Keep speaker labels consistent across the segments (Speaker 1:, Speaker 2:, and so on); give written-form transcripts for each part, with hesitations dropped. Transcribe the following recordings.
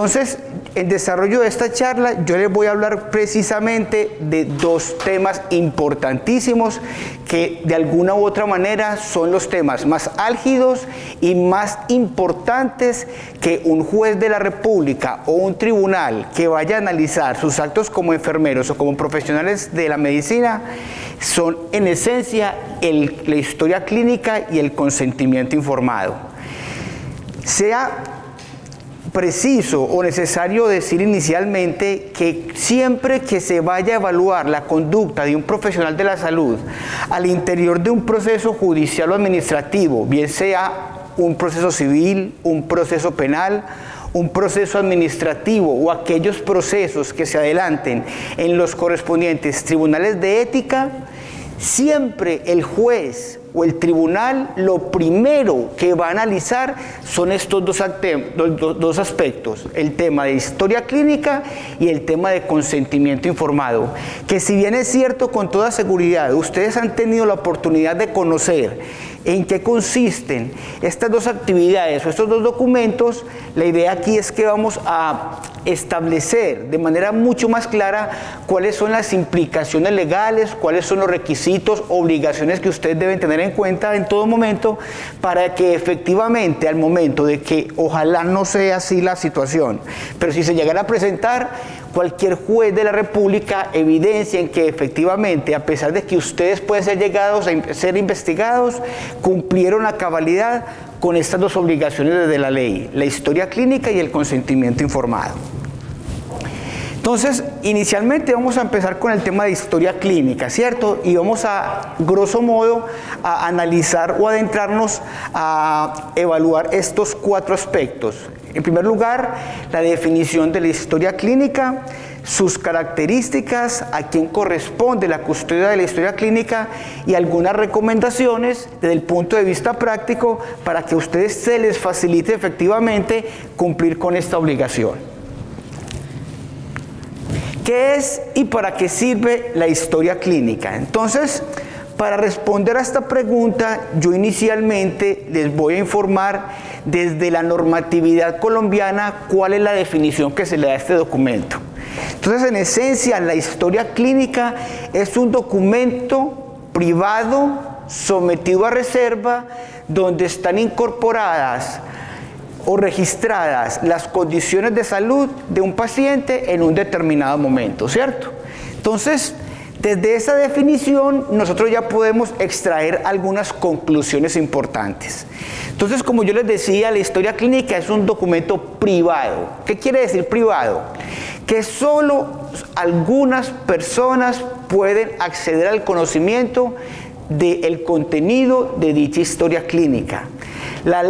Speaker 1: Entonces, en desarrollo de esta charla, yo les voy a hablar precisamente de dos temas importantísimos que de alguna u otra manera son los temas más álgidos y más importantes que un juez de la República o un tribunal que vaya a analizar sus actos como enfermeros o como profesionales de la medicina son en esencia la historia clínica y el consentimiento informado. Sea preciso o necesario decir inicialmente que siempre que se vaya a evaluar la conducta de un profesional de la salud al interior de un proceso judicial o administrativo, bien sea un proceso civil, un proceso penal, un proceso administrativo o aquellos procesos que se adelanten en los correspondientes tribunales de ética, siempre el juez o el tribunal lo primero que va a analizar son estos dos aspectos, el tema de historia clínica y el tema de consentimiento informado, que si bien es cierto con toda seguridad, ustedes han tenido la oportunidad de conocer en qué consisten estas dos actividades o estos dos documentos, la idea aquí es que vamos a establecer de manera mucho más clara cuáles son las implicaciones legales, cuáles son los requisitos, obligaciones que ustedes deben tener en cuenta en todo momento para que efectivamente al momento de que ojalá no sea así la situación, pero si se llegara a presentar, cualquier juez de la República evidencia en que efectivamente, a pesar de que ustedes pueden ser llegados a ser investigados, cumplieron a cabalidad con estas dos obligaciones de la ley, la historia clínica y el consentimiento informado. Entonces, inicialmente vamos a empezar con el tema de historia clínica, ¿cierto? Y vamos a, grosso modo, a analizar o adentrarnos a evaluar estos cuatro aspectos. En primer lugar, la definición de la historia clínica, sus características, a quién corresponde la custodia de la historia clínica y algunas recomendaciones desde el punto de vista práctico para que a ustedes se les facilite efectivamente cumplir con esta obligación. ¿Qué es y para qué sirve la historia clínica? Entonces, para responder a esta pregunta, yo inicialmente les voy a informar desde la normatividad colombiana cuál es la definición que se le da a este documento. Entonces, en esencia, la historia clínica es un documento privado sometido a reserva donde están incorporadas o registradas las condiciones de salud de un paciente en un determinado momento, ¿cierto? Entonces, desde esa definición, nosotros ya podemos extraer algunas conclusiones importantes. Entonces, como yo les decía, la historia clínica es un documento privado. ¿Qué quiere decir privado? Que solo algunas personas pueden acceder al conocimiento del contenido de dicha historia clínica. La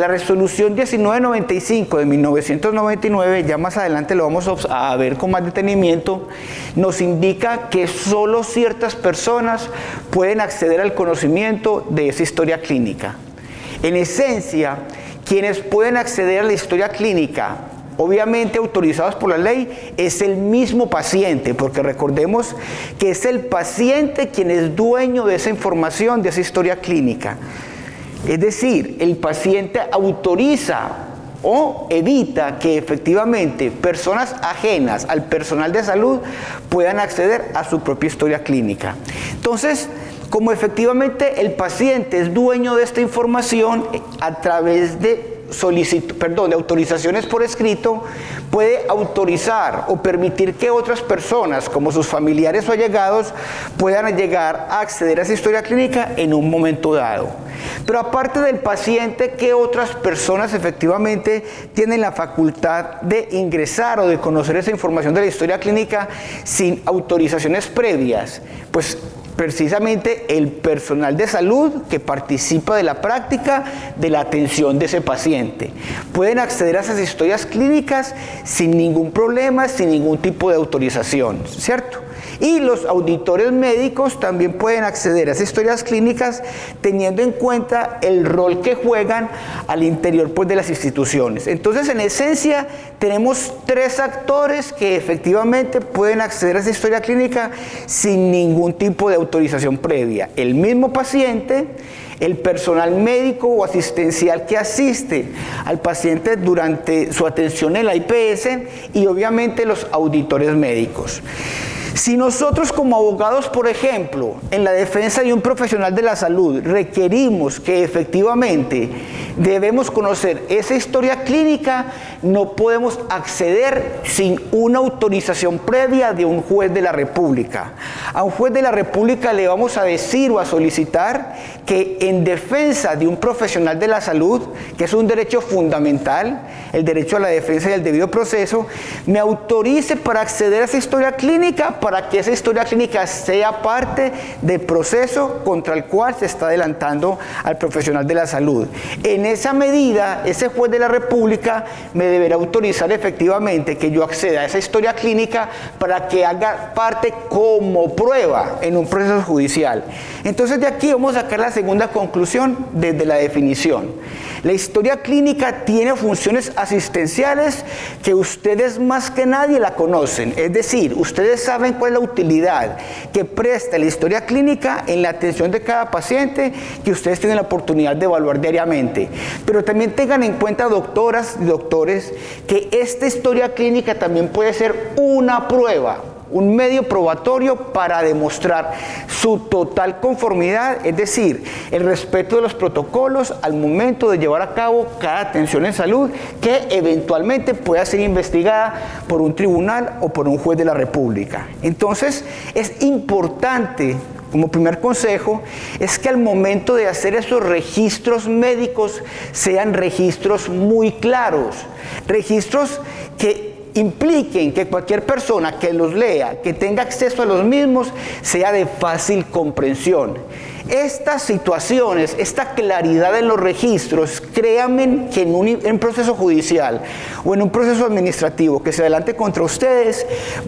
Speaker 1: resolución 1995 de 1999, ya más adelante lo vamos a ver con más detenimiento, nos indica que solo ciertas personas pueden acceder al conocimiento de esa historia clínica. En esencia, quienes pueden acceder a la historia clínica, obviamente autorizados por la ley, es el mismo paciente, porque recordemos que es el paciente quien es dueño de esa información, de esa historia clínica. Es decir, el paciente autoriza o evita que efectivamente personas ajenas al personal de salud puedan acceder a su propia historia clínica. Entonces, como efectivamente el paciente es dueño de esta información, a través de autorizaciones por escrito, puede autorizar o permitir que otras personas, como sus familiares o allegados, puedan llegar a acceder a esa historia clínica en un momento dado. Pero aparte del paciente, ¿qué otras personas efectivamente tienen la facultad de ingresar o de conocer esa información de la historia clínica sin autorizaciones previas? Pues precisamente el personal de salud que participa de la práctica de la atención de ese paciente. Pueden acceder a esas historias clínicas sin ningún problema, sin ningún tipo de autorización, ¿cierto? Y los auditores médicos también pueden acceder a esas historias clínicas teniendo en cuenta el rol que juegan al interior, pues, de las instituciones. Entonces, en esencia, tenemos tres actores que efectivamente pueden acceder a esa historia clínica sin ningún tipo de autorización autorización previa. El mismo paciente, el personal médico o asistencial que asiste al paciente durante su atención en la IPS y obviamente los auditores médicos. Si nosotros como abogados, por ejemplo, en la defensa de un profesional de la salud, requerimos que efectivamente debemos conocer esa historia clínica, no podemos acceder sin una autorización previa de un juez de la República. A un juez de la República le vamos a decir o a solicitar que en defensa de un profesional de la salud, que es un derecho fundamental, el derecho a la defensa y al debido proceso, me autorice para acceder a esa historia clínica, para que esa historia clínica sea parte del proceso contra el cual se está adelantando al profesional de la salud. En esa medida, ese juez de la República me deberá autorizar efectivamente que yo acceda a esa historia clínica para que haga parte como prueba en un proceso judicial. Entonces de aquí vamos a sacar la segunda conclusión desde la definición. La historia clínica tiene funciones asistenciales que ustedes más que nadie la conocen, es decir, ustedes saben cuál es la utilidad que presta la historia clínica en la atención de cada paciente que ustedes tienen la oportunidad de evaluar diariamente. Pero también tengan en cuenta, doctoras y doctores, que esta historia clínica también puede ser una prueba, un medio probatorio para demostrar su total conformidad, es decir, el respeto de los protocolos al momento de llevar a cabo cada atención en salud que eventualmente pueda ser investigada por un tribunal o por un juez de la República. Entonces, es importante, como primer consejo, es que al momento de hacer esos registros médicos sean registros muy claros, registros que impliquen que cualquier persona que los lea, que tenga acceso a los mismos, sea de fácil comprensión. Estas situaciones, esta claridad en los registros, créanme que en un proceso judicial o en un proceso administrativo que se adelante contra ustedes,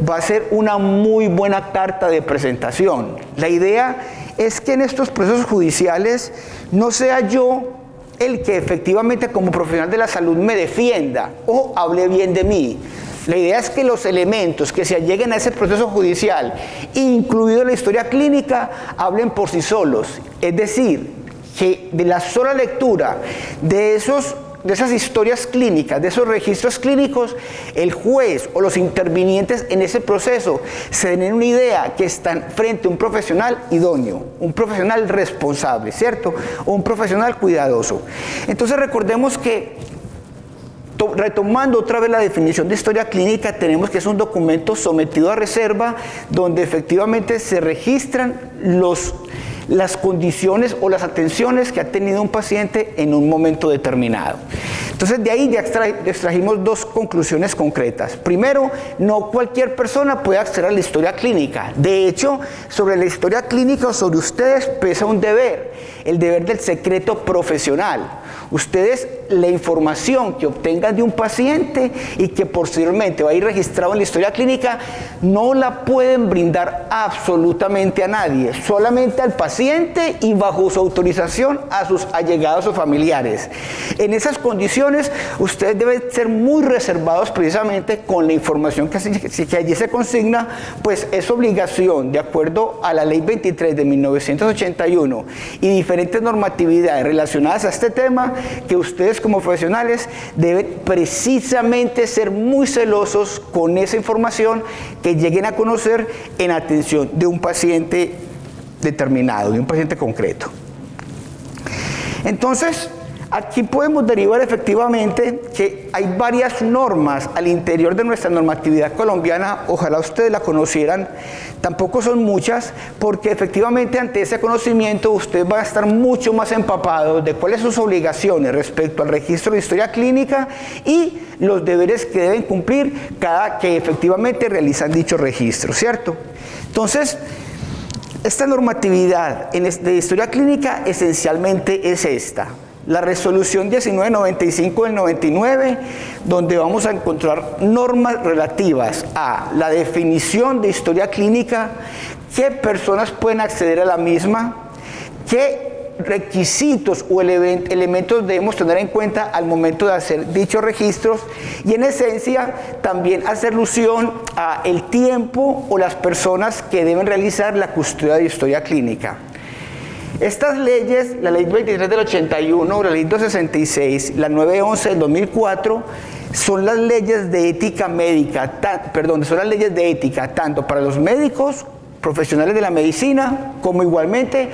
Speaker 1: va a ser una muy buena carta de presentación. La idea es que en estos procesos judiciales no sea yo el que efectivamente como profesional de la salud me defienda o hable bien de mí. La idea es que los elementos que se alleguen a ese proceso judicial, incluido la historia clínica, hablen por sí solos. Es decir, que de la sola lectura de esas historias clínicas, de esos registros clínicos, el juez o los intervinientes en ese proceso se den una idea que están frente a un profesional idóneo, un profesional responsable, ¿cierto? O un profesional cuidadoso. Entonces recordemos que, retomando otra vez la definición de historia clínica, tenemos que es un documento sometido a reserva donde efectivamente se registran las condiciones o las atenciones que ha tenido un paciente en un momento determinado. Entonces de ahí ya extrajimos dos conclusiones concretas. Primero, no cualquier persona puede acceder a la historia clínica. De hecho, sobre la historia clínica o sobre ustedes pesa un deber, el deber del secreto profesional. Ustedes, la información que obtengan de un paciente y que posteriormente va a ir registrado en la historia clínica, no la pueden brindar absolutamente a nadie, solamente al paciente y bajo su autorización a sus allegados o familiares. En esas condiciones, ustedes deben ser muy reservados precisamente con la información que allí se consigna, pues es obligación, de acuerdo a la Ley 23 de 1981 y diferentes normatividades relacionadas a este tema, que ustedes como profesionales deben precisamente ser muy celosos con esa información que lleguen a conocer en atención de un paciente determinado, de un paciente concreto. Entonces, aquí podemos derivar efectivamente que hay varias normas al interior de nuestra normatividad colombiana, ojalá ustedes la conocieran, tampoco son muchas, porque efectivamente ante ese conocimiento usted va a estar mucho más empapado de cuáles son sus obligaciones respecto al registro de historia clínica y los deberes que deben cumplir cada que efectivamente realizan dicho registro, ¿cierto? Entonces, esta normatividad de historia clínica esencialmente es esta. La resolución 1995 del 99, donde vamos a encontrar normas relativas a la definición de historia clínica, qué personas pueden acceder a la misma, qué requisitos o elementos debemos tener en cuenta al momento de hacer dichos registros, y en esencia también hacer alusión a el tiempo o las personas que deben realizar la custodia de historia clínica. Estas leyes, la ley 23 del 81, la ley 266, la 911 del 2004, son las leyes de ética médica, son las leyes de ética tanto para los médicos, profesionales de la medicina, como igualmente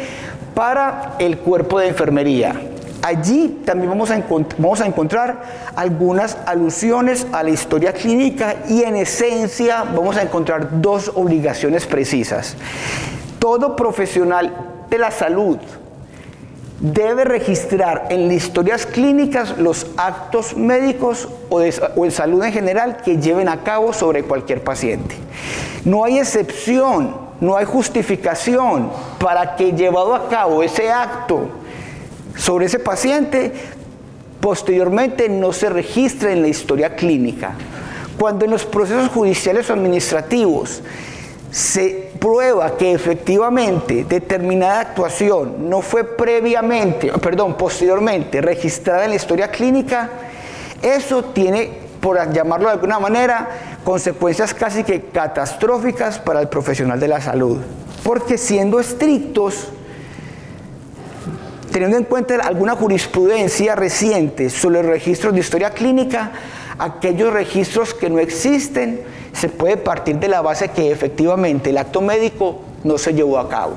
Speaker 1: para el cuerpo de enfermería. Allí también vamos a encontrar algunas alusiones a la historia clínica, y en esencia vamos a encontrar dos obligaciones precisas. Todo profesional de la salud debe registrar en las historias clínicas los actos médicos o en salud en general que lleven a cabo sobre cualquier paciente. No hay excepción, no hay justificación para que llevado a cabo ese acto sobre ese paciente, posteriormente no se registre en la historia clínica. Cuando en los procesos judiciales o administrativos se prueba que efectivamente determinada actuación no fue posteriormente registrada en la historia clínica, eso tiene, por llamarlo de alguna manera, consecuencias casi que catastróficas para el profesional de la salud. Porque siendo estrictos, teniendo en cuenta alguna jurisprudencia reciente sobre los registros de historia clínica, aquellos registros que no existen, se puede partir de la base que efectivamente el acto médico no se llevó a cabo.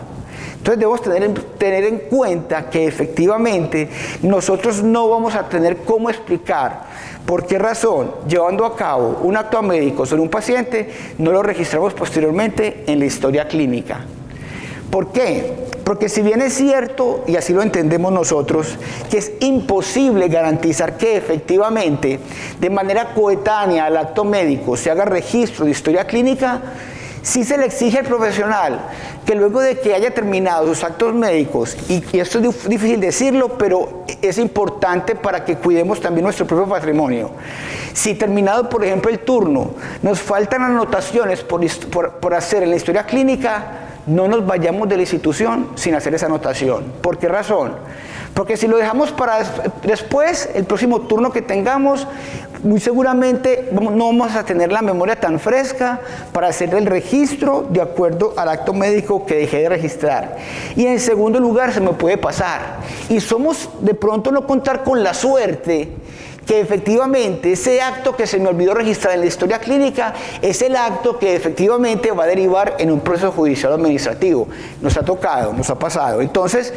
Speaker 1: Entonces debemos tener en cuenta que efectivamente nosotros no vamos a tener cómo explicar por qué razón, llevando a cabo un acto médico sobre un paciente, no lo registramos posteriormente en la historia clínica. ¿Por qué? Porque si bien es cierto, y así lo entendemos nosotros, que es imposible garantizar que efectivamente, de manera coetánea al acto médico, se haga registro de historia clínica, sí se le exige al profesional que luego de que haya terminado sus actos médicos, y esto es difícil decirlo, pero es importante para que cuidemos también nuestro propio patrimonio. Si terminado, por ejemplo, el turno, nos faltan anotaciones por hacer en la historia clínica, no nos vayamos de la institución sin hacer esa anotación. ¿Por qué razón? Porque si lo dejamos para después, el próximo turno que tengamos, muy seguramente no vamos a tener la memoria tan fresca para hacer el registro de acuerdo al acto médico que dejé de registrar. Y en segundo lugar, se me puede pasar. Y somos de pronto no contar con la suerte que efectivamente ese acto que se me olvidó registrar en la historia clínica es el acto que efectivamente va a derivar en un proceso judicial o administrativo. Nos ha tocado, nos ha pasado. Entonces,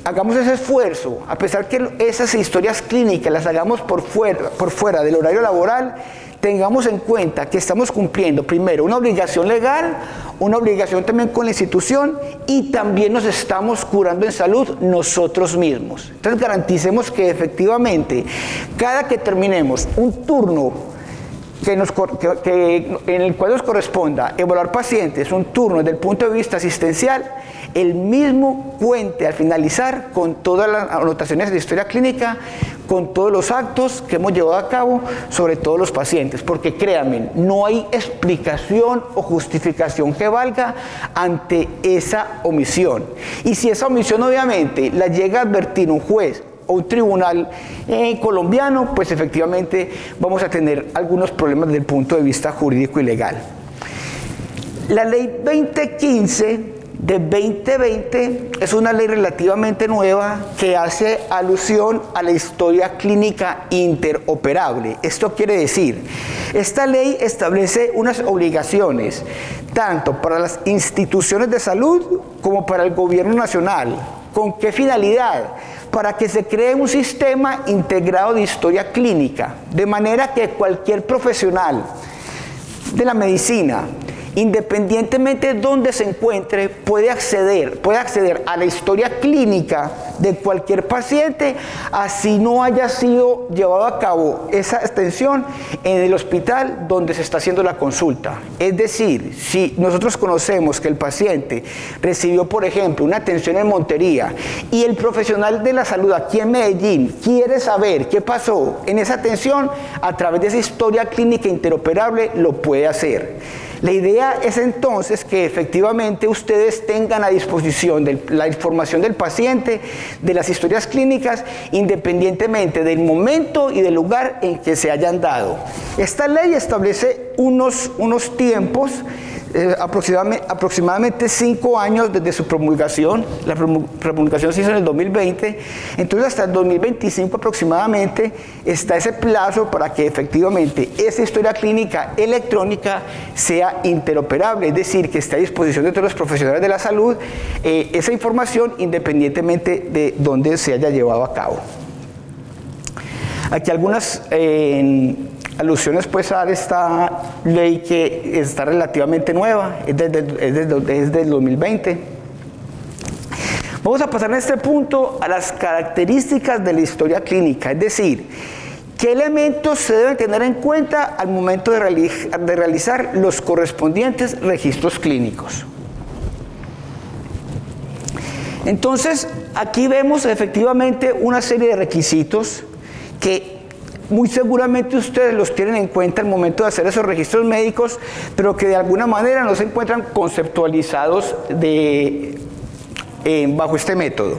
Speaker 1: hagamos ese esfuerzo, a pesar que esas historias clínicas las hagamos por fuera del horario laboral, tengamos en cuenta que estamos cumpliendo primero una obligación legal, una obligación también con la institución, y también nos estamos curando en salud nosotros mismos. Entonces garanticemos que efectivamente cada que terminemos un turno en el cual nos corresponda evaluar pacientes, un turno desde el punto de vista asistencial, el mismo cuente al finalizar con todas las anotaciones de historia clínica, con todos los actos que hemos llevado a cabo sobre todos los pacientes, porque créanme, no hay explicación o justificación que valga ante esa omisión. Y si esa omisión obviamente la llega a advertir un juez o un tribunal colombiano, pues efectivamente vamos a tener algunos problemas desde el punto de vista jurídico y legal. La ley 2015 de 2020 es una ley relativamente nueva que hace alusión a la historia clínica interoperable. Esto quiere decir, esta ley establece unas obligaciones tanto para las instituciones de salud como para el gobierno nacional. ¿Con qué finalidad? Para que se cree un sistema integrado de historia clínica, de manera que cualquier profesional de la medicina, independientemente de dónde se encuentre, puede acceder a la historia clínica de cualquier paciente, así no haya sido llevado a cabo esa extensión en el hospital donde se está haciendo la consulta. Es decir, si nosotros conocemos que el paciente recibió, por ejemplo, una atención en Montería y el profesional de la salud aquí en Medellín quiere saber qué pasó en esa atención, a través de esa historia clínica interoperable lo puede hacer. La idea es entonces que efectivamente ustedes tengan a disposición la información del paciente, de las historias clínicas, independientemente del momento y del lugar en que se hayan dado. Esta ley establece unos tiempos, aproximadamente 5 años desde su promulgación. La promulgación se hizo en el 2020, entonces hasta el 2025 aproximadamente está ese plazo para que efectivamente esa historia clínica electrónica sea interoperable, es decir, que esté a disposición de todos los profesionales de la salud esa información independientemente de dónde se haya llevado a cabo. Aquí algunas alusiones pues a esta ley que está relativamente nueva, es del 2020. Vamos a pasar en este punto a las características de la historia clínica, es decir, qué elementos se deben tener en cuenta al momento de realizar los correspondientes registros clínicos. Entonces, aquí vemos efectivamente una serie de requisitos que muy seguramente ustedes los tienen en cuenta al momento de hacer esos registros médicos, pero que de alguna manera no se encuentran conceptualizados bajo este método.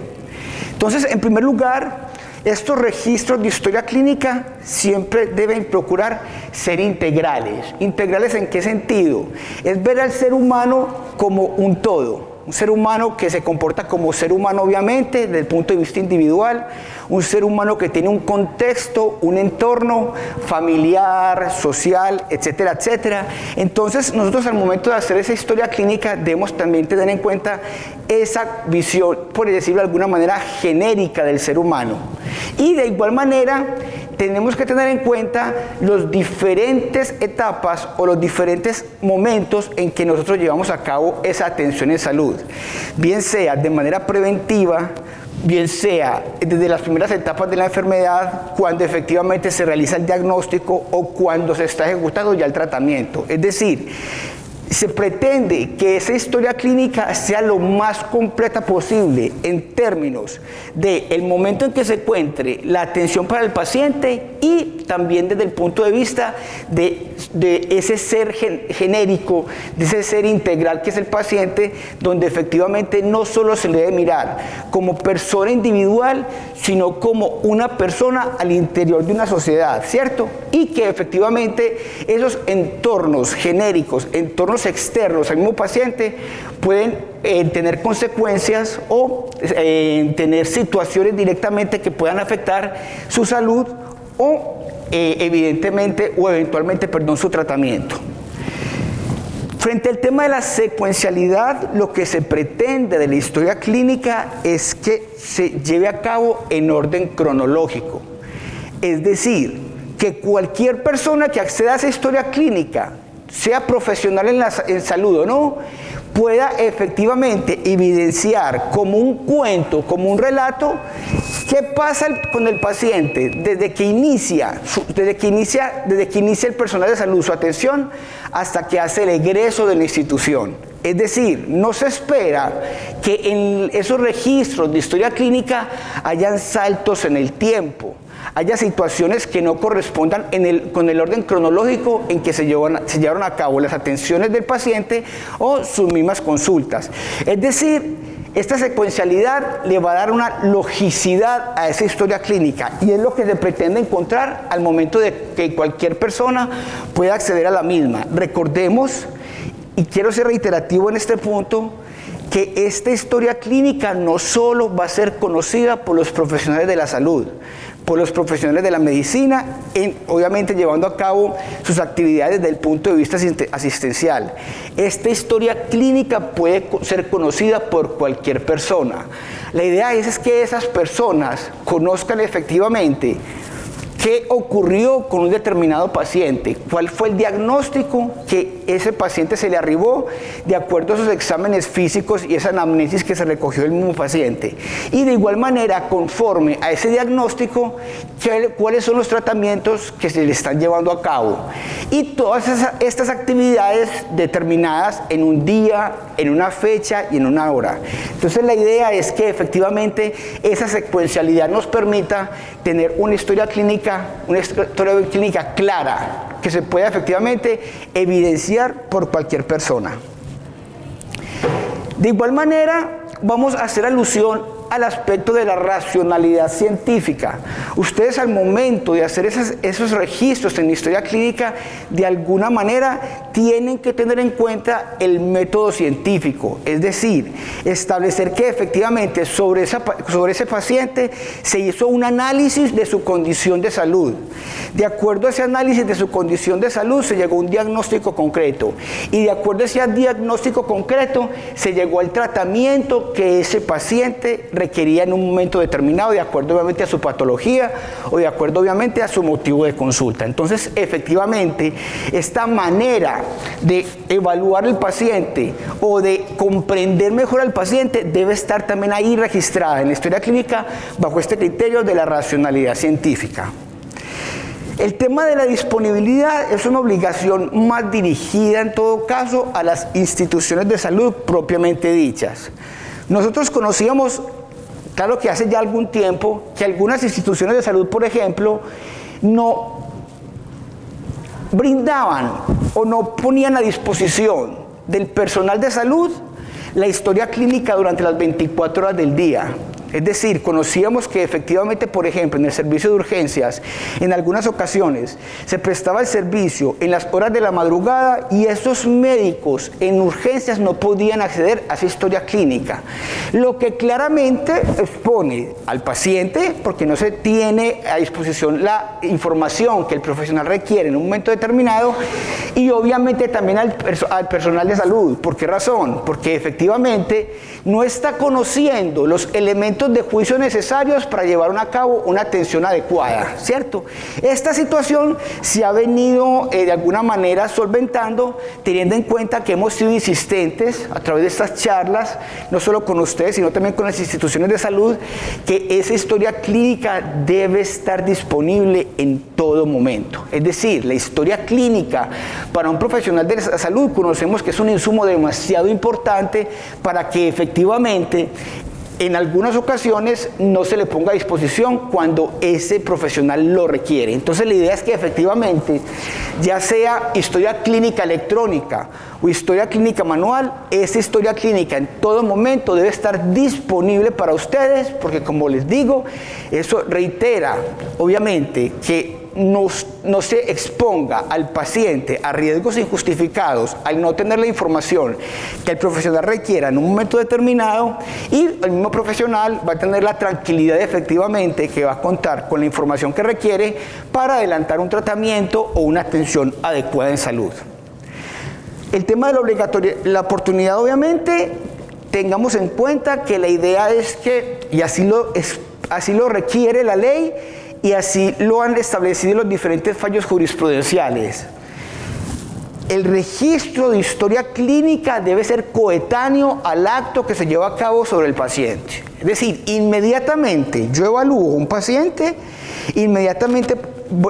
Speaker 1: Entonces, en primer lugar, estos registros de historia clínica siempre deben procurar ser integrales. ¿Integrales en qué sentido? Es ver al ser humano como un todo. Un ser humano que se comporta como ser humano obviamente desde el punto de vista individual, un ser humano que tiene un contexto, un entorno familiar, social, etcétera, etcétera. Entonces nosotros al momento de hacer esa historia clínica debemos también tener en cuenta esa visión, por decirlo de alguna manera, genérica del ser humano. Y de igual manera tenemos que tener en cuenta las diferentes etapas o los diferentes momentos en que nosotros llevamos a cabo esa atención en salud, bien sea de manera preventiva, bien sea desde las primeras etapas de la enfermedad, cuando efectivamente se realiza el diagnóstico o cuando se está ejecutando ya el tratamiento. Es decir, se pretende que esa historia clínica sea lo más completa posible en términos del momento en que se encuentre la atención para el paciente y también desde el punto de vista de ese ser genérico, de ese ser integral que es el paciente, donde efectivamente no solo se le debe mirar como persona individual, sino como una persona al interior de una sociedad, ¿cierto? Y que efectivamente esos entornos genéricos, entornos externos al mismo paciente pueden tener consecuencias o tener situaciones directamente que puedan afectar su salud o evidentemente o eventualmente, su tratamiento. Frente al tema de la secuencialidad, lo que se pretende de la historia clínica es que se lleve a cabo en orden cronológico. Es decir, que cualquier persona que acceda a esa historia clínica, sea profesional en salud o no, pueda efectivamente evidenciar como un cuento, como un relato, qué pasa con el paciente desde que inicia el personal de salud su atención hasta que hace el egreso de la institución. Es decir, no se espera que en esos registros de historia clínica hayan saltos en el tiempo, haya situaciones que no correspondan con el orden cronológico en que se llevaron a cabo las atenciones del paciente o sus mismas consultas. Es decir, esta secuencialidad le va a dar una logicidad a esa historia clínica y es lo que se pretende encontrar al momento de que cualquier persona pueda acceder a la misma. Recordemos, y quiero ser reiterativo en este punto, que esta historia clínica no solo va a ser conocida por los profesionales de la salud, por los profesionales de la medicina, obviamente llevando a cabo sus actividades desde el punto de vista asistencial. Esta historia clínica puede ser conocida por cualquier persona. La idea es que esas personas conozcan efectivamente qué ocurrió con un determinado paciente, cuál fue el diagnóstico que ese paciente se le arribó de acuerdo a sus exámenes físicos y esa anamnesis que se recogió del mismo paciente. Y de igual manera, conforme a ese diagnóstico, cuáles son los tratamientos que se le están llevando a cabo. Y todas estas actividades determinadas en un día, en una fecha y en una hora. Entonces la idea es que efectivamente esa secuencialidad nos permita tener una historia clínica clínica clara, que se pueda efectivamente evidenciar por cualquier persona. De igual manera, vamos a hacer alusión al aspecto de la racionalidad científica. Ustedes al momento de hacer esos registros en la historia clínica, de alguna manera tienen que tener en cuenta el método científico, es decir, establecer que efectivamente sobre ese paciente se hizo un análisis de su condición de salud. De acuerdo a ese análisis de su condición de salud se llegó a un diagnóstico concreto, y de acuerdo a ese diagnóstico concreto se llegó al tratamiento que ese paciente requería en un momento determinado, de acuerdo obviamente a su patología o de acuerdo obviamente a su motivo de consulta. Entonces, efectivamente, esta manera de evaluar al paciente o de comprender mejor al paciente debe estar también ahí registrada en la historia clínica bajo este criterio de la racionalidad científica. El tema de la disponibilidad es una obligación más dirigida en todo caso a las instituciones de salud propiamente dichas. Nosotros conocíamos, claro que hace ya algún tiempo, que algunas instituciones de salud, por ejemplo, no brindaban o no ponían a disposición del personal de salud la historia clínica durante las 24 horas del día. Es decir, conocíamos que efectivamente, por ejemplo, en el servicio de urgencias, en algunas ocasiones se prestaba el servicio en las horas de la madrugada y esos médicos en urgencias no podían acceder a esa historia clínica, lo que claramente expone al paciente, porque no se tiene a disposición la información que el profesional requiere en un momento determinado, y obviamente también al personal de salud. ¿Por qué razón? Porque efectivamente no está conociendo los elementos de juicio necesarios para llevar a cabo una atención adecuada, ¿cierto? Esta situación se ha venido de alguna manera solventando, teniendo en cuenta que hemos sido insistentes a través de estas charlas, no solo con ustedes, sino también con las instituciones de salud, que esa historia clínica debe estar disponible en todo momento. Es decir, la historia clínica para un profesional de la salud conocemos que es un insumo demasiado importante para que efectivamente en algunas ocasiones no se le ponga a disposición cuando ese profesional lo requiere. Entonces la idea es que efectivamente, ya sea historia clínica electrónica o historia clínica manual, esa historia clínica en todo momento debe estar disponible para ustedes, porque como les digo, eso reitera obviamente que no se exponga al paciente a riesgos injustificados al no tener la información que el profesional requiera en un momento determinado, y el mismo profesional va a tener la tranquilidad efectivamente que va a contar con la información que requiere para adelantar un tratamiento o una atención adecuada en salud. El tema de la oportunidad, obviamente, tengamos en cuenta que la idea es que, y así lo requiere la ley, y así lo han establecido los diferentes fallos jurisprudenciales, el registro de historia clínica debe ser coetáneo al acto que se lleva a cabo sobre el paciente. Es decir, inmediatamente yo evalúo un paciente, inmediatamente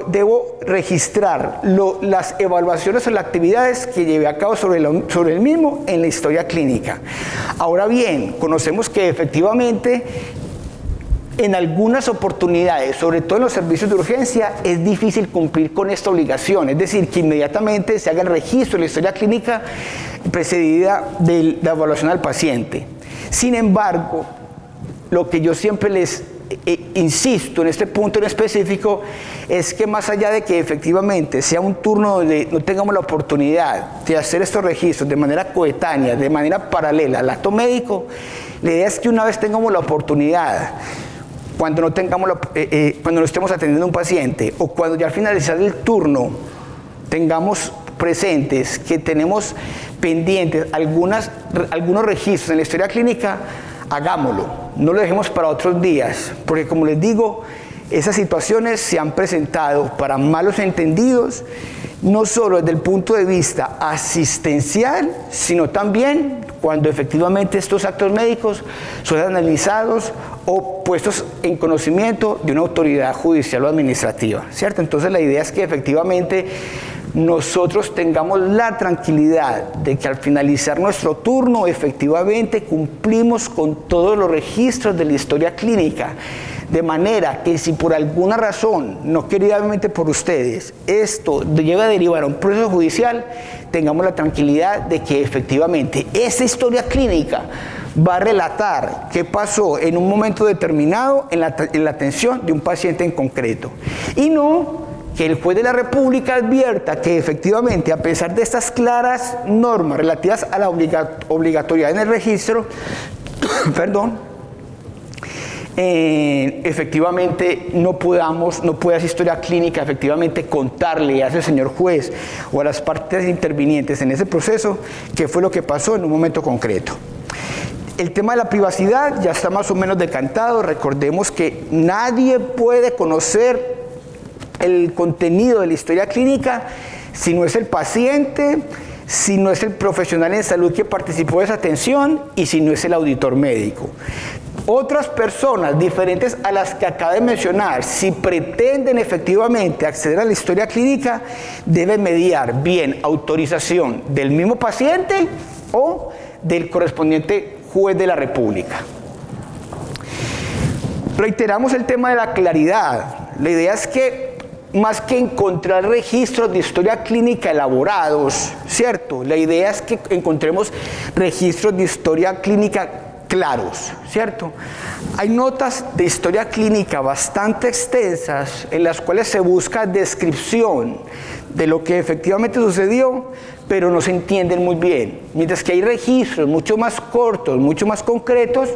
Speaker 1: debo registrar las evaluaciones o las actividades que llevé a cabo sobre el mismo en la historia clínica. Ahora bien, conocemos que efectivamente en algunas oportunidades, sobre todo en los servicios de urgencia, es difícil cumplir con esta obligación, es decir, que inmediatamente se haga el registro de la historia clínica precedida de la evaluación al paciente. Sin embargo, lo que yo siempre les insisto en este punto en específico es que más allá de que efectivamente sea un turno donde no tengamos la oportunidad de hacer estos registros de manera coetánea, de manera paralela al acto médico, la idea es que una vez tengamos la oportunidad, cuando no estemos atendiendo a un paciente o cuando ya al finalizar el turno tengamos presentes que tenemos pendientes algunos registros en la historia clínica, hagámoslo, no lo dejemos para otros días, porque como les digo, esas situaciones se han presentado para malos entendidos, no solo desde el punto de vista asistencial, sino también cuando efectivamente estos actos médicos son analizados o puestos en conocimiento de una autoridad judicial o administrativa, ¿cierto? Entonces la idea es que efectivamente nosotros tengamos la tranquilidad de que al finalizar nuestro turno efectivamente cumplimos con todos los registros de la historia clínica, De manera que si por alguna razón, no queridamente por ustedes, esto llega a derivar a un proceso judicial, tengamos la tranquilidad de que efectivamente esta historia clínica va a relatar qué pasó en un momento determinado en la atención de un paciente en concreto. Y no que el juez de la República advierta que efectivamente, a pesar de estas claras normas relativas a la obligatoriedad en el registro, efectivamente no pueda esa historia clínica efectivamente contarle a ese señor juez o a las partes intervinientes en ese proceso qué fue lo que pasó en un momento concreto. El tema de la privacidad ya está más o menos decantado. Recordemos que nadie puede conocer el contenido de la historia clínica si no es el paciente, si no es el profesional en salud que participó de esa atención y si no es el auditor médico. Otras personas diferentes a las que acabo de mencionar, si pretenden efectivamente acceder a la historia clínica, deben mediar bien autorización del mismo paciente o del correspondiente juez de la República. Reiteramos el tema de la claridad. La idea es que más que encontrar registros de historia clínica elaborados, ¿cierto? La idea es que encontremos registros de historia clínica claros, ¿cierto? Hay notas de historia clínica bastante extensas en las cuales se busca descripción de lo que efectivamente sucedió, pero no se entienden muy bien. Mientras que hay registros mucho más cortos, mucho más concretos,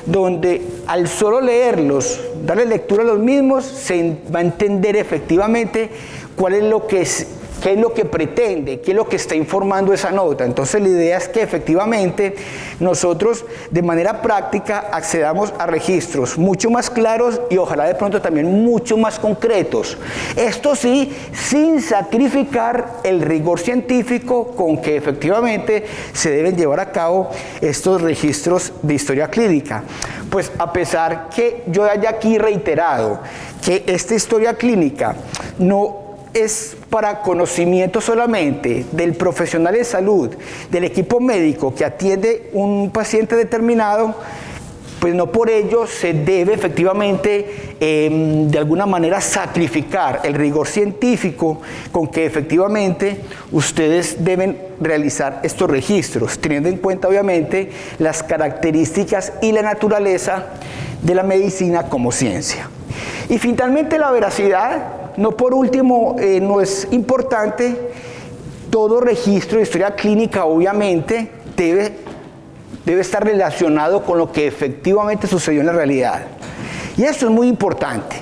Speaker 1: donde al solo leerlos, darle lectura a los mismos, se va a entender efectivamente cuál es lo que es, qué es lo que pretende, qué es lo que está informando esa nota. Entonces la idea es que efectivamente nosotros de manera práctica accedamos a registros mucho más claros y ojalá de pronto también mucho más concretos. Esto sí, sin sacrificar el rigor científico con que efectivamente se deben llevar a cabo estos registros de historia clínica. Pues a pesar que yo haya aquí reiterado que esta historia clínica no es para conocimiento solamente del profesional de salud, del equipo médico que atiende un paciente determinado, pues no por ello se debe efectivamente de alguna manera sacrificar el rigor científico con que efectivamente ustedes deben realizar estos registros, teniendo en cuenta obviamente las características y la naturaleza de la medicina como ciencia. Y finalmente la veracidad. No por último, no es importante, todo registro de historia clínica obviamente debe estar relacionado con lo que efectivamente sucedió en la realidad. Y eso es muy importante,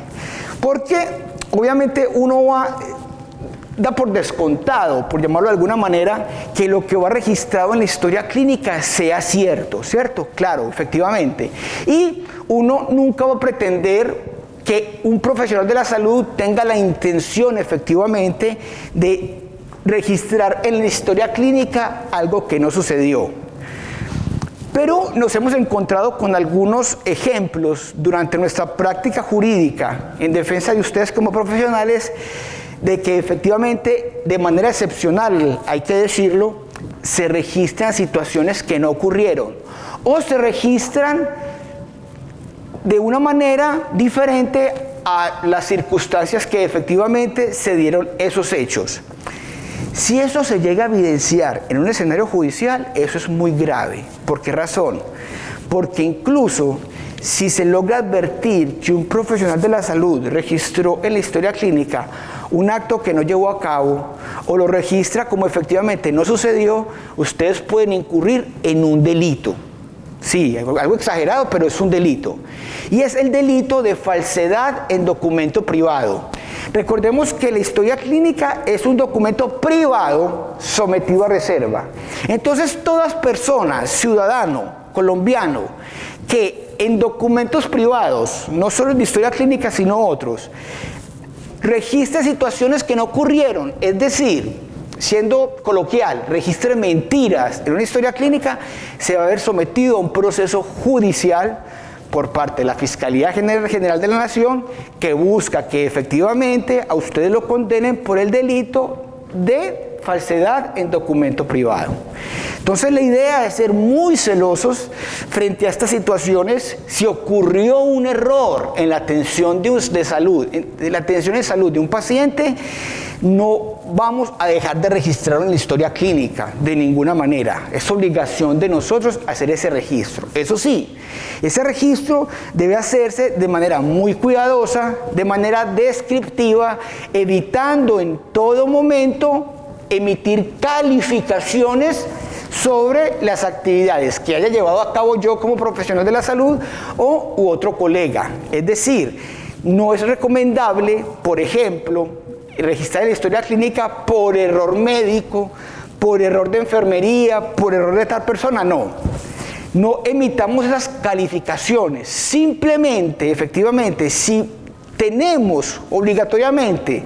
Speaker 1: porque obviamente uno da por descontado, por llamarlo de alguna manera, que lo que va registrado en la historia clínica sea cierto, ¿cierto? Claro, efectivamente. Y uno nunca va a pretender que un profesional de la salud tenga la intención efectivamente de registrar en la historia clínica algo que no sucedió. Pero nos hemos encontrado con algunos ejemplos durante nuestra práctica jurídica en defensa de ustedes como profesionales de que efectivamente de manera excepcional, hay que decirlo, se registran situaciones que no ocurrieron o se registran de una manera diferente a las circunstancias que efectivamente se dieron esos hechos. Si eso se llega a evidenciar en un escenario judicial, eso es muy grave. ¿Por qué razón? Porque incluso si se logra advertir que un profesional de la salud registró en la historia clínica un acto que no llevó a cabo o lo registra como efectivamente no sucedió, ustedes pueden incurrir en un delito. Sí, algo exagerado, pero es un delito. Y es el delito de falsedad en documento privado. Recordemos que la historia clínica es un documento privado sometido a reserva. Entonces, todas personas, ciudadano, colombiano, que en documentos privados, no solo en la historia clínica, sino otros, registre situaciones que no ocurrieron, es decir, siendo coloquial, registre mentiras en una historia clínica, se va a ver sometido a un proceso judicial por parte de la Fiscalía General de la Nación que busca que efectivamente a ustedes lo condenen por el delito de falsedad en documento privado. Entonces la idea es ser muy celosos frente a estas situaciones. Si ocurrió un error en la atención de salud, en la atención de salud de un paciente, no vamos a dejar de registrarlo en la historia clínica de ninguna manera. Es obligación de nosotros hacer ese registro. Eso sí, ese registro debe hacerse de manera muy cuidadosa, de manera descriptiva, evitando en todo momento emitir calificaciones sobre las actividades que haya llevado a cabo yo como profesional de la salud u otro colega. Es decir, no es recomendable, por ejemplo, registrar la historia clínica por error médico, por error de enfermería, por error de tal persona, no. No emitamos esas calificaciones. Simplemente, efectivamente, si tenemos obligatoriamente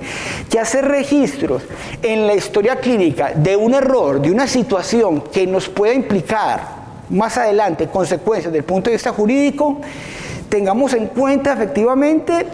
Speaker 1: que hacer registros en la historia clínica de un error, de una situación que nos pueda implicar más adelante consecuencias desde el punto de vista jurídico, tengamos en cuenta efectivamente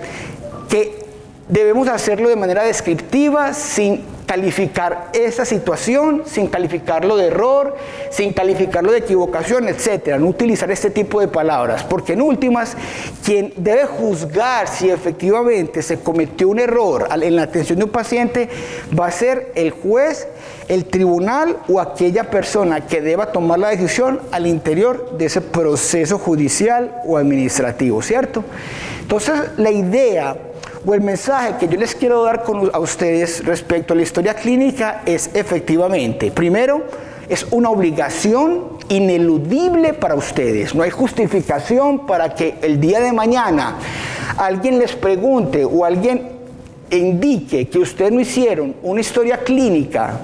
Speaker 1: que debemos hacerlo de manera descriptiva, sin calificar esa situación, sin calificarlo de error, sin calificarlo de equivocación, etcétera. No utilizar este tipo de palabras, porque en últimas, quien debe juzgar si efectivamente se cometió un error en la atención de un paciente va a ser el juez, el tribunal o aquella persona que deba tomar la decisión al interior de ese proceso judicial o administrativo, ¿cierto? Entonces, la idea o el mensaje que yo les quiero dar a ustedes respecto a la historia clínica es efectivamente, primero, es una obligación ineludible para ustedes. No hay justificación para que el día de mañana alguien les pregunte o alguien indique que ustedes no hicieron una historia clínica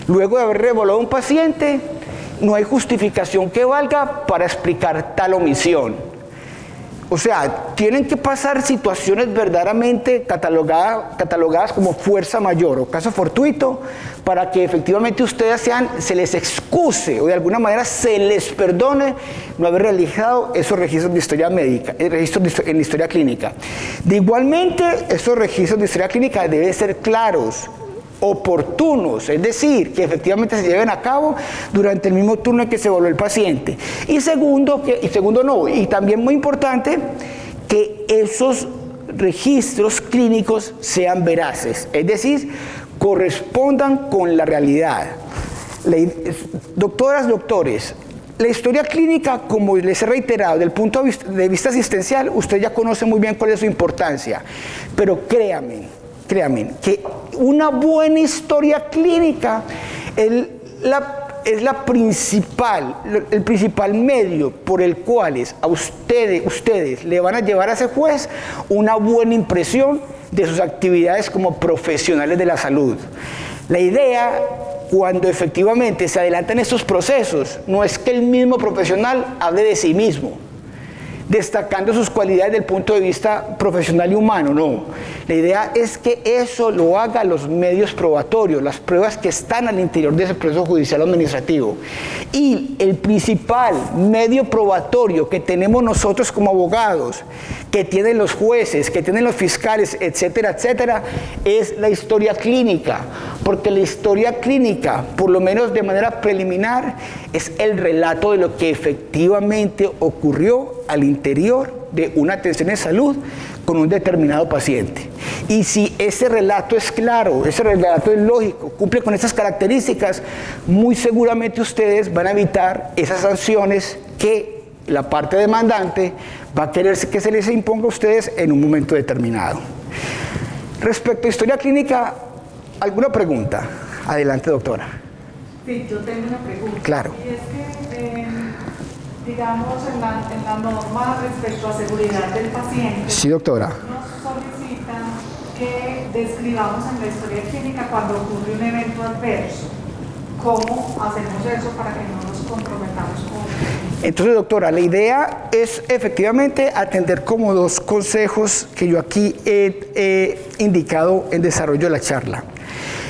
Speaker 1: luego de haber revelado un paciente. No hay justificación que valga para explicar tal omisión. O sea, tienen que pasar situaciones verdaderamente catalogadas como fuerza mayor o caso fortuito para que efectivamente ustedes se les excuse o de alguna manera se les perdone no haber realizado esos registros de historia médica, registros en la historia clínica. De igualmente, esos registros de historia clínica deben ser claros, oportunos, es decir, que efectivamente se lleven a cabo durante el mismo turno en que se evaluó el paciente. Y también muy importante, que esos registros clínicos sean veraces, es decir, correspondan con la realidad. Doctoras, doctores, la historia clínica, como les he reiterado, desde el punto de vista asistencial, usted ya conoce muy bien cuál es su importancia, pero créanme, que una buena historia clínica es el principal medio por el cual ustedes le van a llevar a ese juez una buena impresión de sus actividades como profesionales de la salud. La idea, cuando efectivamente se adelantan estos procesos, no es que el mismo profesional hable de sí mismo, destacando sus cualidades desde el punto de vista profesional y humano, no. La idea es que eso lo hagan los medios probatorios, las pruebas que están al interior de ese proceso judicial administrativo. Y el principal medio probatorio que tenemos nosotros como abogados, que tienen los jueces, que tienen los fiscales, etcétera, etcétera, es la historia clínica. Porque la historia clínica, por lo menos de manera preliminar, es el relato de lo que efectivamente ocurrió al interior de una atención de salud con un determinado paciente. Y si ese relato es claro, ese relato es lógico, cumple con esas características, muy seguramente ustedes van a evitar esas sanciones que la parte demandante va a querer que se les imponga a ustedes en un momento determinado. Respecto a historia clínica, ¿alguna pregunta? Adelante, doctora.
Speaker 2: Sí, yo tengo una pregunta.
Speaker 1: Claro.
Speaker 2: Y es que, digamos, en la norma respecto a seguridad del paciente,
Speaker 1: Sí, doctora.
Speaker 2: nos solicitan que describamos en la historia clínica cuando ocurre un evento adverso. ¿Cómo hacemos eso para que no nos comprometamos con...?
Speaker 1: Entonces, doctora, la idea es efectivamente atender como dos consejos que yo aquí he indicado en desarrollo de la charla.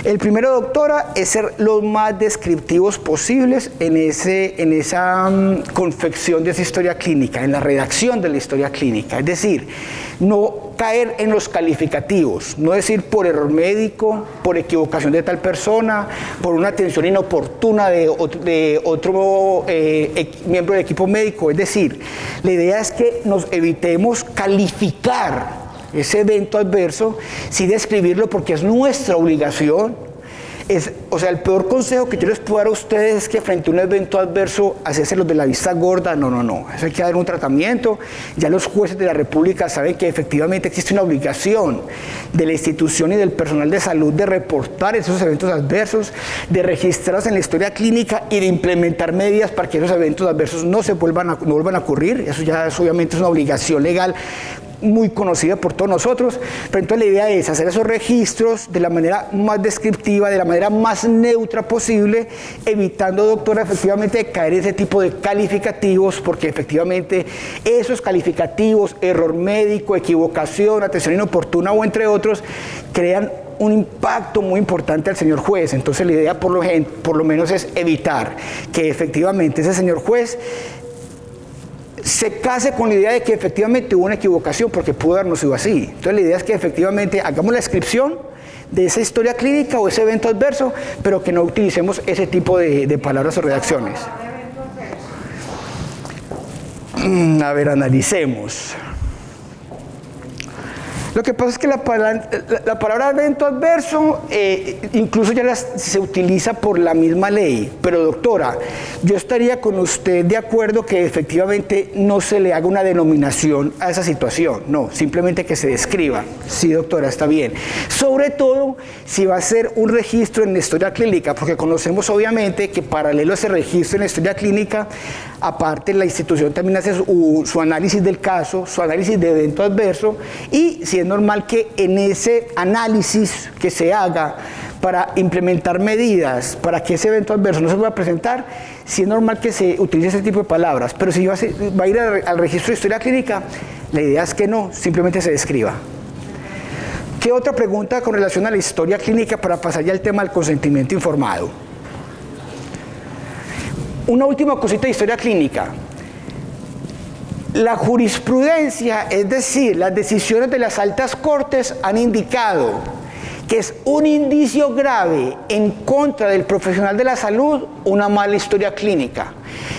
Speaker 1: El primero, doctora, es ser los más descriptivos posibles en esa confección de esa historia clínica, en la redacción de la historia clínica. Es decir, no caer en los calificativos, no decir por error médico, por equivocación de tal persona, por una atención inoportuna de otro miembro del equipo médico. Es decir, la idea es que nos evitemos calificar ese evento adverso, sí describirlo porque es nuestra obligación. O sea, el peor consejo que yo les puedo dar a ustedes es que frente a un evento adverso, hacérselos de la vista gorda. No. Eso hay que dar un tratamiento. Ya los jueces de la República saben que efectivamente existe una obligación de la institución y del personal de salud de reportar esos eventos adversos, de registrarlos en la historia clínica y de implementar medidas para que esos eventos adversos no vuelvan a ocurrir. Eso ya obviamente es una obligación legal muy conocida por todos nosotros, pero entonces la idea es hacer esos registros de la manera más descriptiva, de la manera más neutra posible, evitando, doctora, efectivamente caer en ese tipo de calificativos, porque efectivamente esos calificativos, error médico, equivocación, atención inoportuna o entre otros, crean un impacto muy importante al señor juez. Entonces la idea por lo menos es evitar que efectivamente ese señor juez se case con la idea de que efectivamente hubo una equivocación, porque pudo habernos sido así. Entonces la idea es que efectivamente hagamos la descripción de esa historia clínica o ese evento adverso, pero que no utilicemos ese tipo de palabras o redacciones. A ver, analicemos. Lo que pasa es que la palabra evento adverso incluso ya se utiliza por la misma ley, pero doctora, yo estaría con usted de acuerdo que efectivamente no se le haga una denominación a esa situación, no, simplemente que se describa. Sí, doctora, está bien. Sobre todo si va a ser un registro en la historia clínica, porque conocemos obviamente que paralelo a ese registro en la historia clínica, aparte la institución también hace su análisis del caso, su análisis de evento adverso, y si es normal que en ese análisis que se haga para implementar medidas para que ese evento adverso no se pueda presentar, si es normal que se utilice ese tipo de palabras, pero si va a ir al registro de historia clínica, la idea es que no, simplemente se describa. ¿Qué otra pregunta con relación a la historia clínica para pasar ya al tema del consentimiento informado? Una última cosita de historia clínica. La jurisprudencia, es decir, las decisiones de las altas cortes han indicado que es un indicio grave en contra del profesional de la salud una mala historia clínica.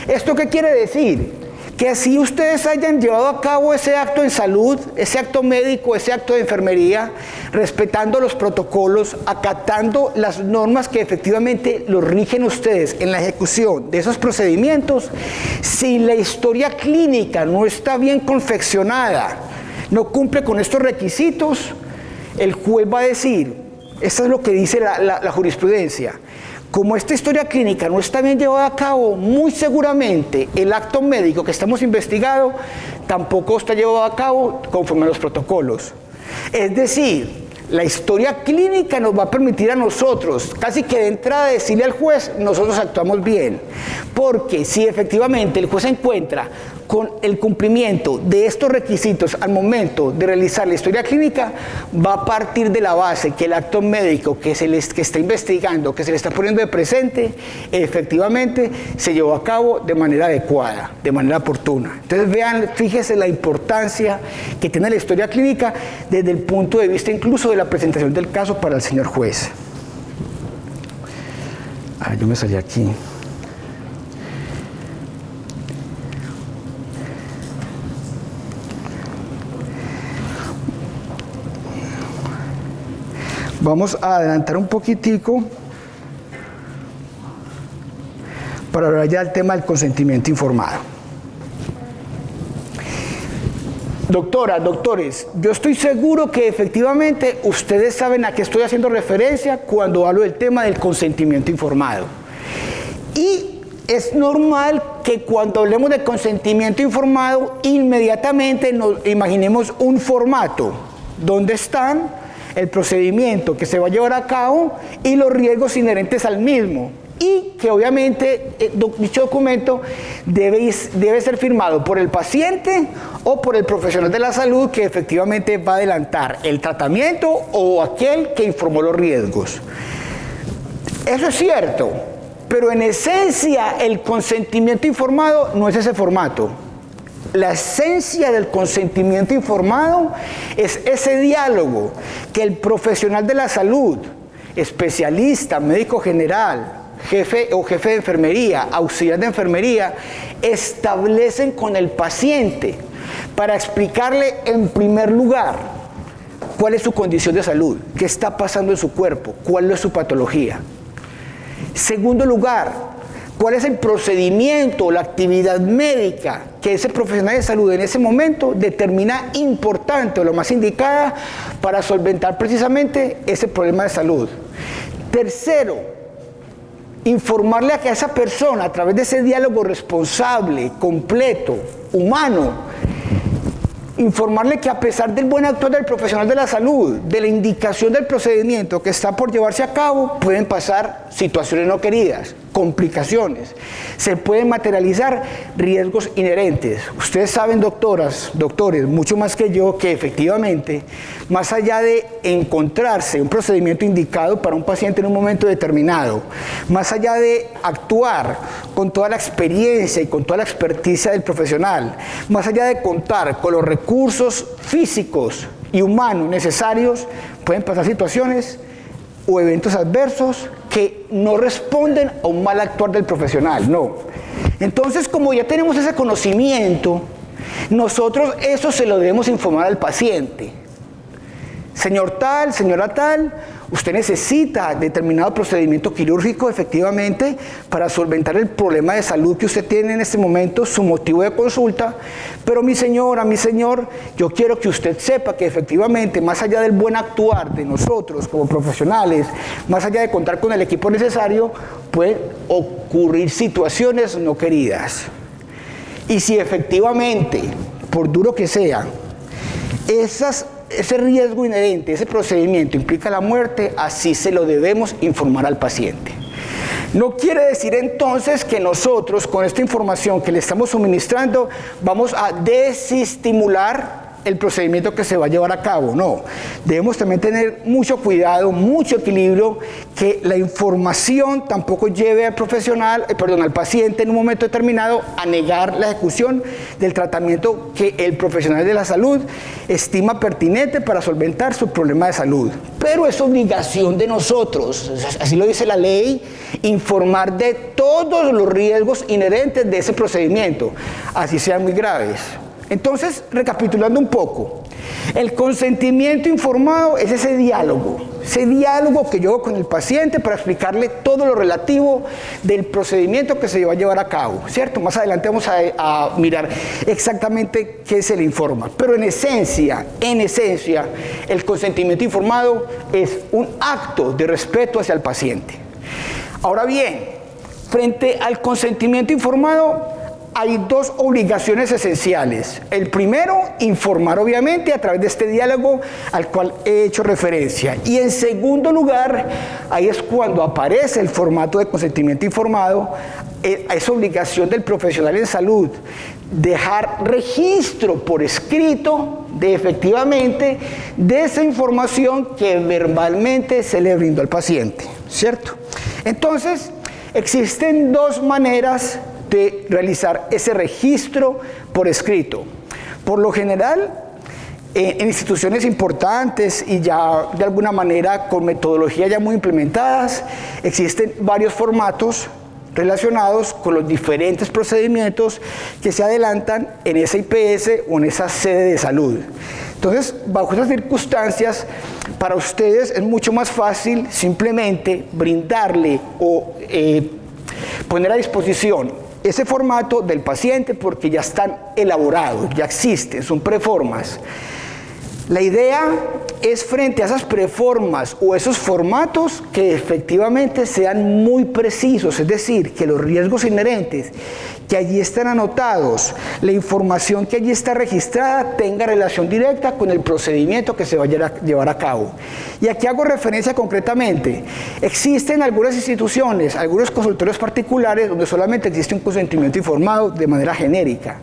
Speaker 1: ¿Esto qué quiere decir? Que así ustedes hayan llevado a cabo ese acto en salud, ese acto médico, ese acto de enfermería, respetando los protocolos, acatando las normas que efectivamente los rigen ustedes en la ejecución de esos procedimientos, si la historia clínica no está bien confeccionada, no cumple con estos requisitos, el juez va a decir, esto es lo que dice la jurisprudencia, como esta historia clínica no está bien llevada a cabo, muy seguramente el acto médico que estamos investigando tampoco está llevado a cabo conforme a los protocolos. Es decir, la historia clínica nos va a permitir a nosotros, casi que de entrada, decirle al juez, nosotros actuamos bien. Porque si efectivamente el juez se encuentra con el cumplimiento de estos requisitos al momento de realizar la historia clínica, va a partir de la base que el acto médico que está investigando, que se le está poniendo de presente, efectivamente se llevó a cabo de manera adecuada, de manera oportuna. Entonces vean, fíjense la importancia que tiene la historia clínica desde el punto de vista incluso de la presentación del caso para el señor juez. Yo me salí aquí. Vamos a adelantar un poquitico para hablar ya del tema del consentimiento informado. Doctoras, doctores, yo estoy seguro que efectivamente ustedes saben a qué estoy haciendo referencia cuando hablo del tema del consentimiento informado. Y es normal que cuando hablemos de consentimiento informado, inmediatamente nos imaginemos un formato donde están el procedimiento que se va a llevar a cabo y los riesgos inherentes al mismo. y que obviamente dicho documento debe ser firmado por el paciente o por el profesional de la salud que efectivamente va a adelantar el tratamiento o aquel que informó los riesgos. Eso es cierto, pero en esencia el consentimiento informado no es ese formato. La esencia del consentimiento informado es ese diálogo que el profesional de la salud, especialista, médico general, jefe o jefe de enfermería, auxiliar de enfermería, establecen con el paciente para explicarle en primer lugar cuál es su condición de salud, qué está pasando en su cuerpo, cuál es su patología. Segundo lugar, cuál es el procedimiento o la actividad médica que ese profesional de salud en ese momento determina importante o lo más indicada para solventar precisamente ese problema de salud. Tercero, informarle a que esa persona, a través de ese diálogo responsable, completo, humano, informarle que a pesar del buen actuar del profesional de la salud, de la indicación del procedimiento que está por llevarse a cabo, pueden pasar situaciones no queridas, complicaciones, se pueden materializar riesgos inherentes. Ustedes saben, doctoras, doctores, mucho más que yo, que efectivamente, más allá de encontrarse un procedimiento indicado para un paciente en un momento determinado, más allá de actuar con toda la experiencia y con toda la experticia del profesional, más allá de contar con los recursos físicos y humanos necesarios, pueden pasar situaciones o eventos adversos que no responden a un mal actuar del profesional, no. Entonces, como ya tenemos ese conocimiento, nosotros eso se lo debemos informar al paciente. Señor tal, señora tal, usted necesita determinado procedimiento quirúrgico efectivamente para solventar el problema de salud que usted tiene en este momento, su motivo de consulta, pero mi señora, mi señor, yo quiero que usted sepa que efectivamente, más allá del buen actuar de nosotros como profesionales, más allá de contar con el equipo necesario, pueden ocurrir situaciones no queridas. Y si efectivamente, por duro que sea, ese riesgo inherente, ese procedimiento implica la muerte, así se lo debemos informar al paciente. No quiere decir entonces que nosotros, con esta información que le estamos suministrando, vamos a desestimular el procedimiento que se va a llevar a cabo, no. Debemos también tener mucho cuidado, mucho equilibrio, que la información tampoco lleve al al paciente en un momento determinado a negar la ejecución del tratamiento que el profesional de la salud estima pertinente para solventar su problema de salud. Pero es obligación de nosotros, así lo dice la ley, informar de todos los riesgos inherentes de ese procedimiento, así sean muy graves. Entonces, recapitulando un poco, el consentimiento informado es ese diálogo que yo hago con el paciente para explicarle todo lo relativo del procedimiento que se va a llevar a cabo, ¿cierto? Más adelante vamos a mirar exactamente qué se le informa, pero en esencia, el consentimiento informado es un acto de respeto hacia el paciente. Ahora bien, frente al consentimiento informado, hay dos obligaciones esenciales. El primero, informar obviamente a través de este diálogo al cual he hecho referencia. Y en segundo lugar, ahí es cuando aparece el formato de consentimiento informado, es obligación del profesional en salud dejar registro por escrito de efectivamente de esa información que verbalmente se le brindó al paciente, ¿cierto? Entonces, existen dos maneras de realizar ese registro por escrito. Por lo general, en instituciones importantes y ya de alguna manera con metodologías ya muy implementadas, existen varios formatos relacionados con los diferentes procedimientos que se adelantan en esa IPS o en esa sede de salud. Entonces, bajo esas circunstancias, para ustedes es mucho más fácil simplemente brindarle o poner a disposición ese formato del paciente porque ya están elaborados, ya existen, son preformas. La idea es frente a esas preformas o esos formatos que efectivamente sean muy precisos, es decir, que los riesgos inherentes que allí están anotados, la información que allí está registrada tenga relación directa con el procedimiento que se vaya a llevar a cabo. Y aquí hago referencia concretamente. Existen algunas instituciones, algunos consultorios particulares donde solamente existe un consentimiento informado de manera genérica,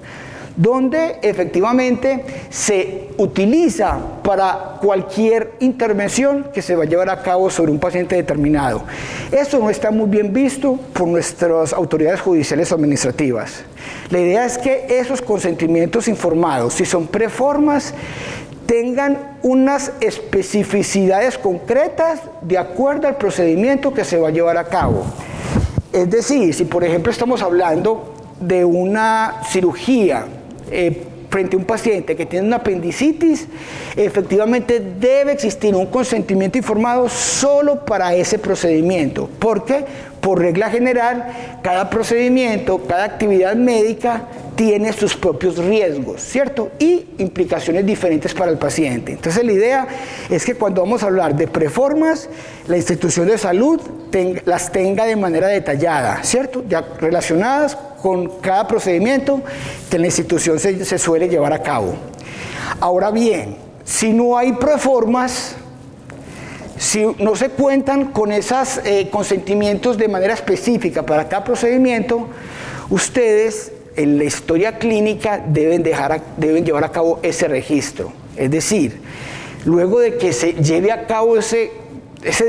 Speaker 1: donde efectivamente se utiliza para cualquier intervención que se va a llevar a cabo sobre un paciente determinado. Eso no está muy bien visto por nuestras autoridades judiciales o administrativas. La idea es que esos consentimientos informados, si son preformas, tengan unas especificidades concretas de acuerdo al procedimiento que se va a llevar a cabo. Es decir, si por ejemplo estamos hablando de una cirugía frente a un paciente que tiene una apendicitis, efectivamente debe existir un consentimiento informado solo para ese procedimiento. ¿Por qué? Por regla general, cada procedimiento, cada actividad médica tiene sus propios riesgos, ¿cierto? Y implicaciones diferentes para el paciente. Entonces la idea es que cuando vamos a hablar de preformas, la institución de salud las tenga de manera detallada, ¿cierto? Ya relacionadas con cada procedimiento que la institución se suele llevar a cabo. Ahora bien, si no hay preformas, si no se cuentan con esos consentimientos de manera específica para cada procedimiento, ustedes en la historia clínica deben llevar a cabo ese registro. Es decir, luego de que se lleve a cabo ese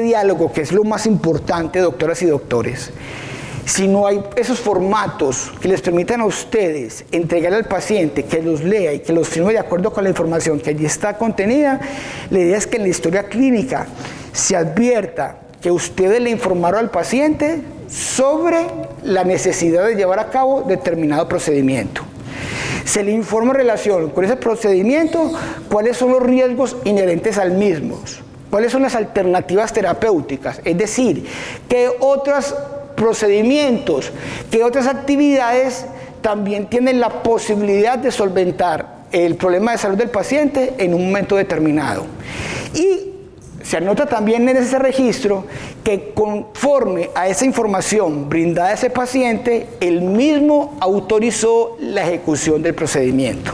Speaker 1: diálogo, que es lo más importante, doctoras y doctores, si no hay esos formatos que les permitan a ustedes entregarle al paciente que los lea y que los firme de acuerdo con la información que allí está contenida, la idea es que en la historia clínica se advierta que ustedes le informaron al paciente sobre la necesidad de llevar a cabo determinado procedimiento. Se le informa en relación con ese procedimiento cuáles son los riesgos inherentes al mismo, cuáles son las alternativas terapéuticas, es decir, qué otros procedimientos, qué otras actividades también tienen la posibilidad de solventar el problema de salud del paciente en un momento determinado. Y se anota también en ese registro que conforme a esa información brindada a ese paciente, él mismo autorizó la ejecución del procedimiento.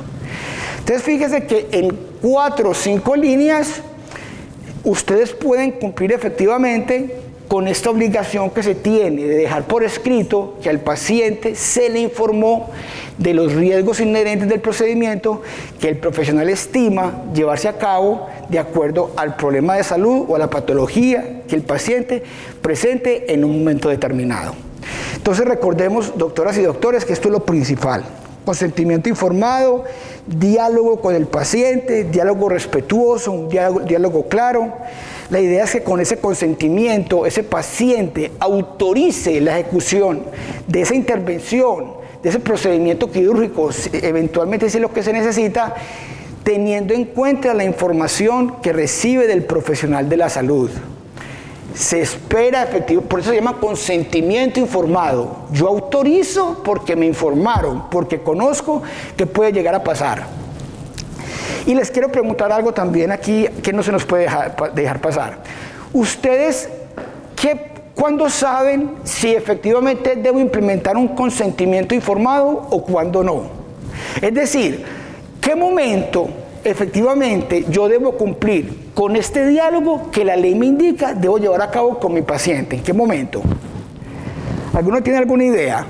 Speaker 1: Entonces fíjese que en 4 o 5 líneas ustedes pueden cumplir efectivamente con esta obligación que se tiene de dejar por escrito que al paciente se le informó de los riesgos inherentes del procedimiento que el profesional estima llevarse a cabo de acuerdo al problema de salud o a la patología que el paciente presente en un momento determinado. Entonces recordemos, doctoras y doctores, que esto es lo principal. Consentimiento informado, diálogo con el paciente, diálogo respetuoso, un diálogo claro. La idea es que con ese consentimiento, ese paciente autorice la ejecución de esa intervención, de ese procedimiento quirúrgico, eventualmente si es lo que se necesita, teniendo en cuenta la información que recibe del profesional de la salud. Se espera efectivo, por eso se llama consentimiento informado. Yo autorizo porque me informaron, porque conozco que puede llegar a pasar. Y les quiero preguntar algo también aquí que no se nos puede dejar pasar. ¿Ustedes cuándo saben si efectivamente debo implementar un consentimiento informado o cuándo no? Es decir, ¿qué momento efectivamente yo debo cumplir con este diálogo que la ley me indica debo llevar a cabo con mi paciente? ¿En qué momento? ¿Alguno tiene alguna idea?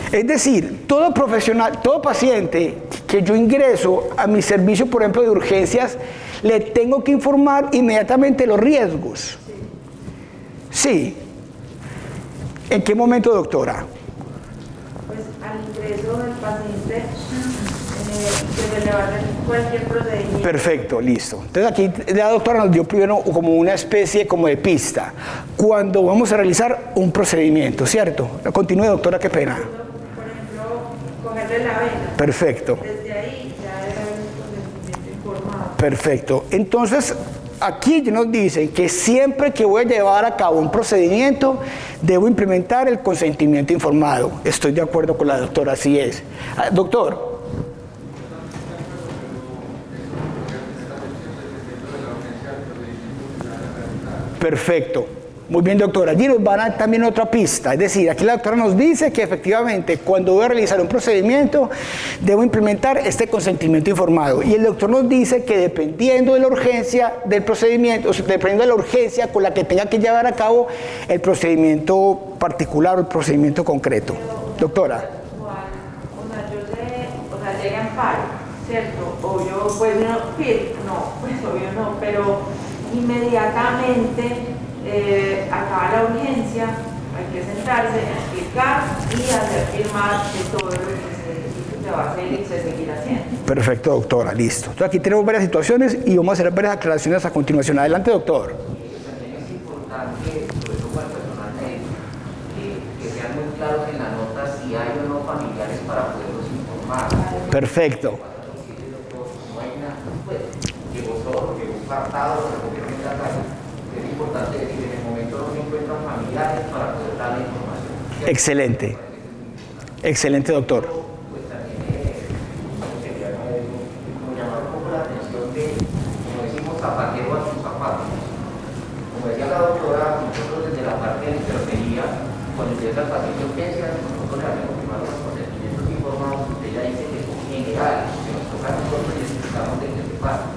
Speaker 1: Es decir, todo profesional, todo paciente que yo ingreso a mi servicio, por ejemplo, de urgencias, le tengo que informar inmediatamente los riesgos. Sí. ¿En qué momento, doctora?
Speaker 3: Pues al ingreso del paciente se le va a hacer cualquier procedimiento.
Speaker 1: Perfecto, listo. Entonces aquí la doctora nos dio primero como una especie como de pista. Cuando vamos a realizar un procedimiento, ¿cierto? Continúe, doctora, qué pena.
Speaker 3: Por ejemplo, cogerle la vena.
Speaker 1: Perfecto.
Speaker 3: Desde ahí ya era un consentimiento informado.
Speaker 1: Perfecto. Entonces, aquí nos dicen que siempre que voy a llevar a cabo un procedimiento, debo implementar el consentimiento informado. Estoy de acuerdo con la doctora, así es. Doctor. Perfecto. Muy bien, doctora. Allí nos van a dar también otra pista. Es decir, aquí la doctora nos dice que efectivamente cuando voy a realizar un procedimiento debo implementar este consentimiento informado. Y el doctor nos dice que dependiendo de la urgencia del procedimiento, o sea, dependiendo de la urgencia con la que tenga que llevar a cabo el procedimiento particular o el procedimiento concreto. Doctora.
Speaker 3: O sea, yo sé, o sea, llega en paro, ¿cierto? Obvio, pues obvio no, pero inmediatamente acaba la urgencia, hay que sentarse, explicar y hacer firmar que todo lo que se va a hacer y se seguirá haciendo.
Speaker 1: Perfecto, doctora, listo. Entonces aquí tenemos varias situaciones y vamos a hacer varias aclaraciones a continuación. Adelante, doctor.
Speaker 4: También es importante, sobre todo para el personal médico, que sean muy claros en la nota si hay o no familiares para poderlos informar.
Speaker 1: Perfecto.
Speaker 4: No hay nada, pues, llegó solo, llegó apartado, recogieron en la casa. Es importante decir, en el momento no se encuentran familiares para poder dar la información.
Speaker 1: Excelente. Excelente, doctor.
Speaker 4: Pues también sería como llamar un poco la atención de, como decimos, zapatero a sus zapatos. Como decía la doctora, nosotros desde la parte de enfermería, cuando empieza el paciente urgencia, nosotros le hacemos firmar los consentimientos informados, usted ya dice que son generales, que nos toca a nosotros y explicamos de qué se pasa.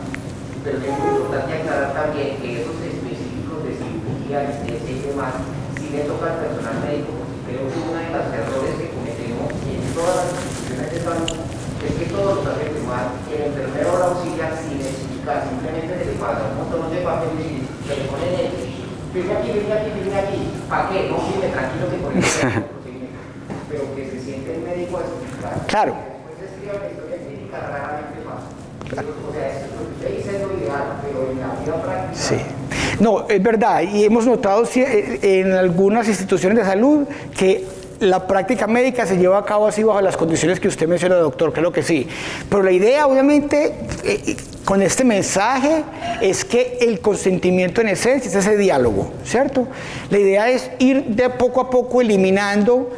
Speaker 4: Pero es muy importante aclarar también que esos específicos de cirugía, anestesia y demás, sí le toca al personal médico, porque creo que uno de los errores que cometemos en todas las instituciones de salud es que todos los hace firmar, el enfermero o la auxiliar sin explicar, simplemente se le pasa un montón de papeles y se le ponen el firme aquí, ¿para qué? No, firme, tranquilo que con el procedimiento, pero que se siente el médico a explicar.
Speaker 1: Claro.
Speaker 4: Después se escribe la historia clínica, raramente pasa. O sea, eso es lo que usted dice es lo ideal, pero en la vida práctica...
Speaker 1: Sí. No, es verdad, y hemos notado en algunas instituciones de salud que la práctica médica se lleva a cabo así bajo las condiciones que usted menciona, doctor, creo que sí. Pero la idea, obviamente, con este mensaje, es que el consentimiento en esencia es ese diálogo, ¿cierto? La idea es ir de poco a poco eliminando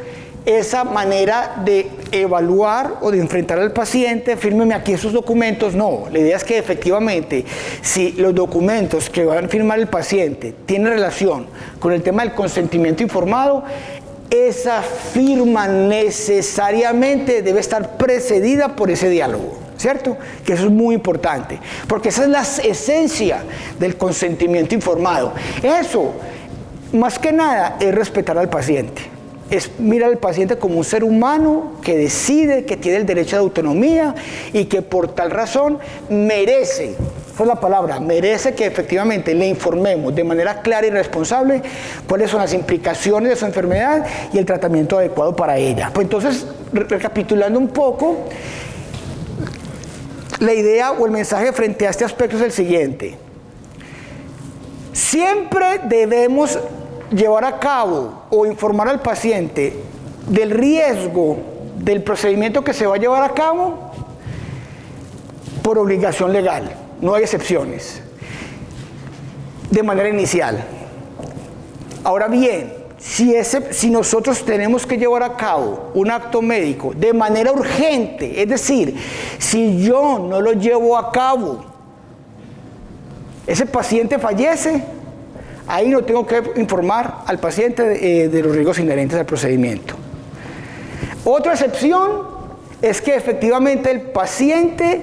Speaker 1: esa manera de evaluar o de enfrentar al paciente, fírmeme aquí esos documentos. No, la idea es que efectivamente, si los documentos que van a firmar el paciente tienen relación con el tema del consentimiento informado, esa firma necesariamente debe estar precedida por ese diálogo, ¿cierto? Que eso es muy importante, porque esa es la esencia del consentimiento informado. Eso, más que nada, es respetar al paciente. Es mirar al paciente como un ser humano que decide, que tiene el derecho de autonomía y que por tal razón merece, esa es la palabra, merece que efectivamente le informemos de manera clara y responsable cuáles son las implicaciones de su enfermedad y el tratamiento adecuado para ella. Pues entonces, recapitulando un poco, la idea o el mensaje frente a este aspecto es el siguiente. Siempre debemos llevar a cabo o informar al paciente del riesgo del procedimiento que se va a llevar a cabo por obligación legal, no hay excepciones, de manera inicial. Ahora bien, si nosotros tenemos que llevar a cabo un acto médico de manera urgente, es decir, si yo no lo llevo a cabo, ese paciente fallece, ahí no tengo que informar al paciente de los riesgos inherentes al procedimiento. Otra excepción es que efectivamente el paciente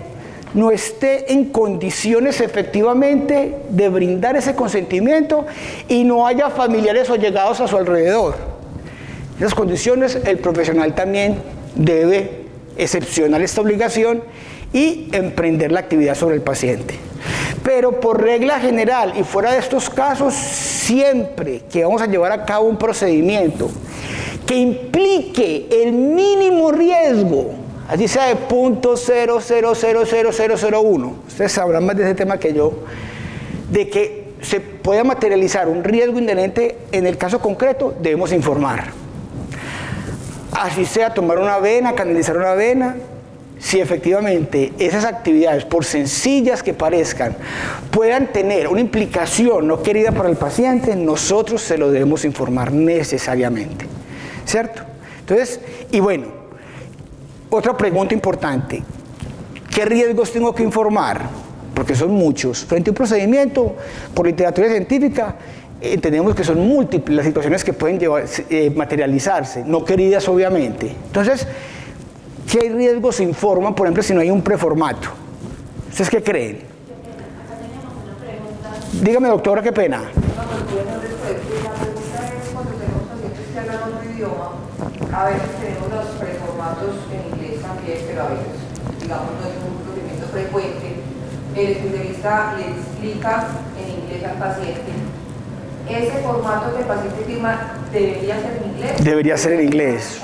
Speaker 1: no esté en condiciones efectivamente de brindar ese consentimiento y no haya familiares o allegados a su alrededor. En esas condiciones el profesional también debe excepcionar esta obligación y emprender la actividad sobre el paciente. Pero por regla general y fuera de estos casos, siempre que vamos a llevar a cabo un procedimiento que implique el mínimo riesgo, así sea de 0.000001, ustedes sabrán más de ese tema que yo, de que se pueda materializar un riesgo inherente en el caso concreto, debemos informar. Así sea tomar una vena, canalizar una vena, si efectivamente esas actividades, por sencillas que parezcan, puedan tener una implicación no querida para el paciente, nosotros se lo debemos informar necesariamente, ¿cierto? Entonces, y bueno, otra pregunta importante, ¿qué riesgos tengo que informar? Porque son muchos. Frente a un procedimiento, por literatura científica, entendemos que son múltiples las situaciones que pueden materializarse, no queridas obviamente. Entonces, ¿qué riesgos se informan, por ejemplo, si no hay un preformato? ¿Ustedes qué creen?
Speaker 3: Acá tenemos una pregunta.
Speaker 1: Dígame, doctora, qué pena.
Speaker 5: La pregunta es, cuando tenemos pacientes que hablan otro idioma, a veces tenemos los preformatos en inglés también, pero a veces, digamos, no es un procedimiento frecuente. El especialista le explica en inglés al paciente. ¿Ese formato que el paciente firma debería ser en inglés?
Speaker 1: Debería ser en inglés.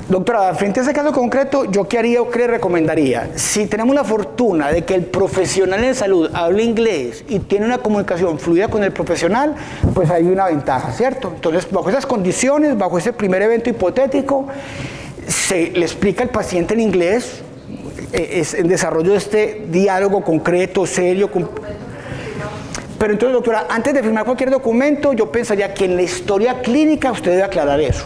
Speaker 1: Doctora, frente a ese caso concreto, ¿yo qué haría o qué le recomendaría? Si tenemos la fortuna de que el profesional en salud hable inglés y tiene una comunicación fluida con el profesional, pues hay una ventaja, ¿cierto? Entonces, bajo esas condiciones, bajo ese primer evento hipotético, se le explica al paciente en inglés, es el desarrollo de este diálogo concreto, serio. Pero entonces, doctora, antes de firmar cualquier documento, yo pensaría que en la historia clínica usted debe aclarar eso.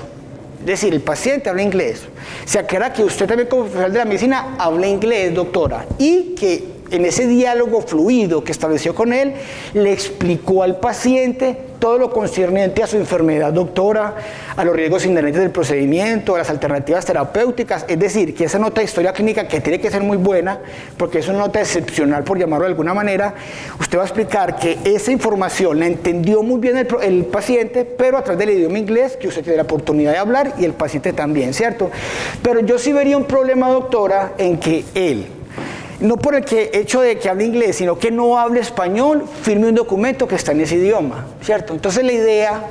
Speaker 1: Es decir, el paciente habla inglés. Se aclara que usted también como profesional de la medicina habla inglés, doctora, y que en ese diálogo fluido que estableció con él, le explicó al paciente todo lo concerniente a su enfermedad, doctora, a los riesgos inherentes del procedimiento, a las alternativas terapéuticas. Es decir, que esa nota de historia clínica, que tiene que ser muy buena, porque es una nota excepcional, por llamarlo de alguna manera, usted va a explicar que esa información la entendió muy bien el paciente, pero a través del idioma inglés, que usted tiene la oportunidad de hablar, y el paciente también, ¿cierto? Pero yo sí vería un problema, doctora, en que él, no por el hecho de que hable inglés, sino que no hable español, firme un documento que está en ese idioma, ¿cierto? Entonces la idea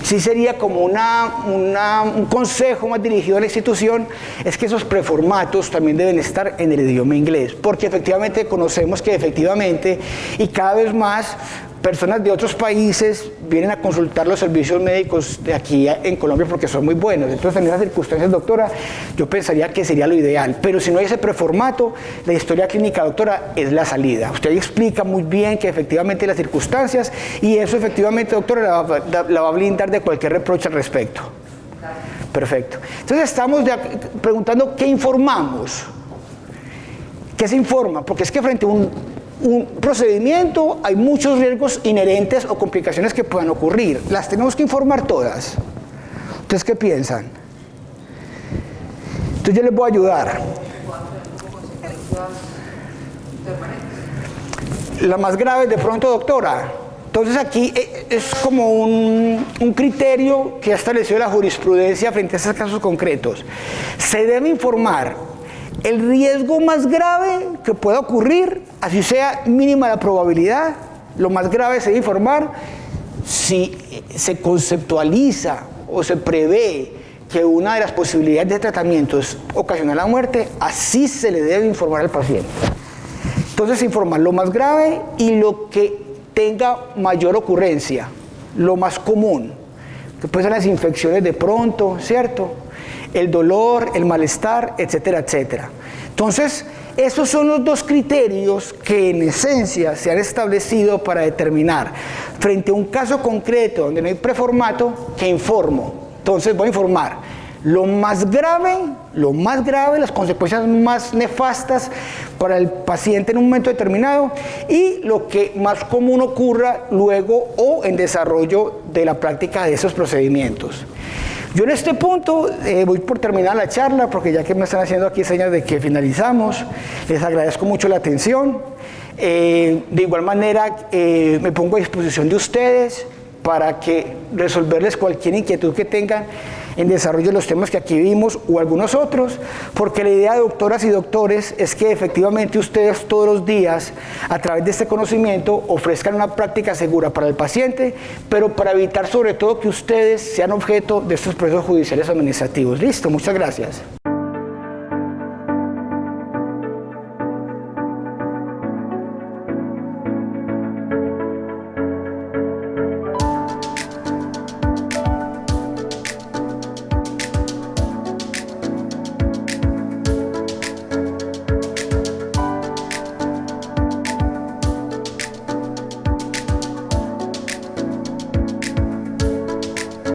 Speaker 1: sí sería como un consejo más dirigido a la institución, es que esos preformatos también deben estar en el idioma inglés, porque efectivamente conocemos que efectivamente, y cada vez más, personas de otros países vienen a consultar los servicios médicos de aquí en Colombia porque son muy buenos. Entonces, en esas circunstancias, doctora, yo pensaría que sería lo ideal. Pero si no hay ese preformato, la historia clínica, doctora, es la salida. Usted explica muy bien que efectivamente las circunstancias, y eso efectivamente, doctora, la va a blindar de cualquier reproche al respecto. Perfecto. Entonces, estamos preguntando qué informamos. ¿Qué se informa? Porque es que frente a un procedimiento hay muchos riesgos inherentes o complicaciones que puedan ocurrir. Las tenemos que informar todas. ¿Ustedes qué piensan? Entonces yo les voy a ayudar. La más grave de pronto, doctora. Entonces aquí es como un criterio que ha establecido la jurisprudencia frente a estos casos concretos. Se debe informar el riesgo más grave que pueda ocurrir, así sea mínima la probabilidad. Lo más grave se debe informar si se conceptualiza o se prevé que una de las posibilidades de tratamiento es ocasionar la muerte, así se le debe informar al paciente. Entonces, informar lo más grave y lo que tenga mayor ocurrencia, lo más común, que pueden ser las infecciones de pronto, ¿cierto? El dolor, el malestar, etcétera, etcétera. Entonces, esos son los dos criterios que en esencia se han establecido para determinar, frente a un caso concreto donde no hay preformato, que informo. Entonces voy a informar lo más grave, las consecuencias más nefastas para el paciente en un momento determinado, y lo que más común ocurra luego o en desarrollo de la práctica de esos procedimientos. Yo en este punto voy por terminar la charla, porque ya que me están haciendo aquí señas de que finalizamos, les agradezco mucho la atención. De igual manera, me pongo a disposición de ustedes para que resolverles cualquier inquietud que tengan en desarrollo de los temas que aquí vimos o algunos otros, porque la idea, doctoras y doctores, es que efectivamente ustedes todos los días, a través de este conocimiento, ofrezcan una práctica segura para el paciente, pero para evitar sobre todo que ustedes sean objeto de estos procesos judiciales administrativos. Listo, muchas gracias.